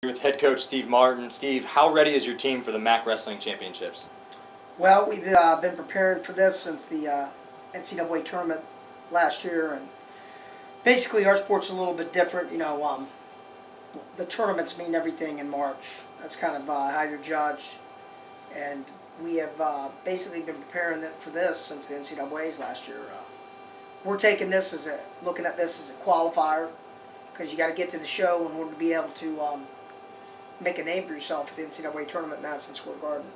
With head coach Steve Martin. Steve, how ready is your team for the MAC Wrestling Championships? Well, we've been preparing for this since the NCAA tournament last year, and basically our sport's a little bit different. The tournaments mean everything in March. That's kind of how you're judged, and we have basically been preparing for this since the NCAA's last year. We're taking this looking at this as a qualifier, because you got to get to the show in order to be able to make a name for yourself at the NCAA tournament in Madison Square Garden.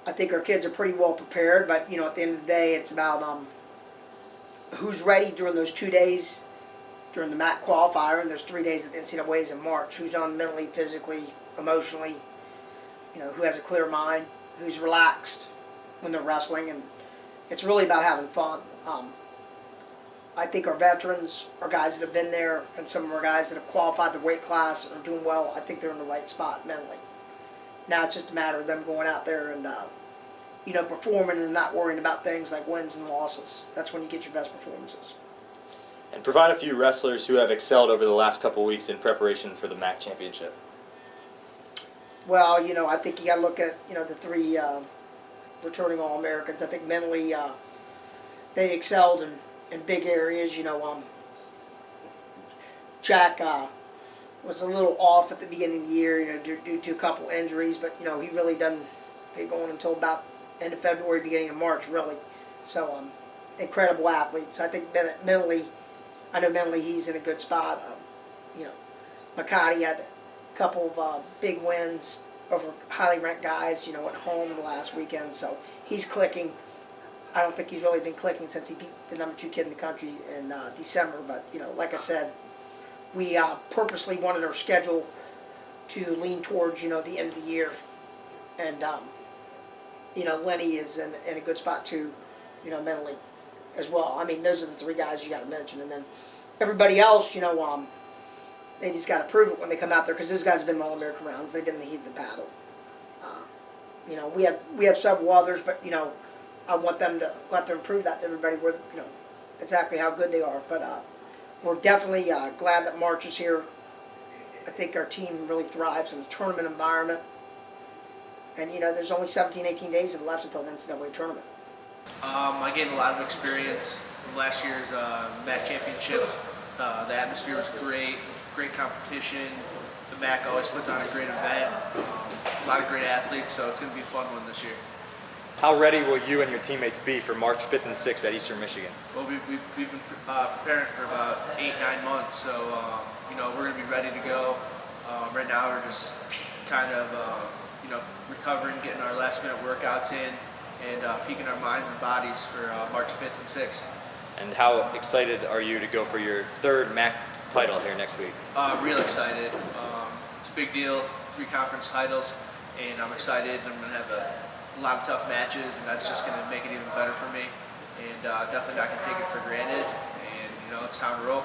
I think our kids are pretty well prepared, but at the end of the day, it's about who's ready during those 2 days during the MAC qualifier, and there's 3 days at the NCAA's in March. Who's on mentally, physically, emotionally, who has a clear mind, who's relaxed when they're wrestling, and it's really about having fun. I think our veterans, our guys that have been there, and some of our guys that have qualified the weight class are doing well. I think they're in the right spot mentally. Now it's just a matter of them going out there and performing and not worrying about things like wins and losses. That's when you get your best performances. And provide a few wrestlers who have excelled over the last couple of weeks in preparation for the MAC Championship. Well, I think you got to look at the three returning All-Americans. I think mentally they excelled in big areas. Jack was a little off at the beginning of the year, due to a couple injuries, but he really doesn't get going until about end of February, beginning of March, really. So, incredible athletes. I think mentally he's in a good spot. McCarty had a couple of big wins over highly ranked guys, at home in the last weekend, so he's clicking. I don't think he's really been clicking since he beat the number 2 kid in the country in December, but, like I said, we purposely wanted our schedule to lean towards, the end of the year. And, Lenny is in a good spot too, mentally as well. I mean, those are the 3 guys you got to mention. And then everybody else, they just got to prove it when they come out there, because those guys have been All-American rounds. They've been in the heat of the battle. We have several others, but, I want them to prove that to everybody, where, exactly how good they are. But we're definitely glad that March is here. I think our team really thrives in the tournament environment. And, there's only 17, 18 days left until the NCAA tournament. I gained a lot of experience from last year's MAC championship. The atmosphere was great competition. The MAC always puts on a great event. A lot of great athletes, so it's going to be a fun one this year. How ready will you and your teammates be for March 5th and 6th at Eastern Michigan? Well, we've been preparing for about 8-9 months, so we're going to be ready to go. Right now, we're just kind of recovering, getting our last-minute workouts in, and peaking our minds and bodies for March 5th and 6th. And how excited are you to go for your 3rd MAC title here next week? Real excited. It's a big deal, 3 conference titles, and I'm excited. I'm going to have a lot of tough matches, and that's just going to make it even better for me. And definitely not going to take it for granted. And it's time to roll.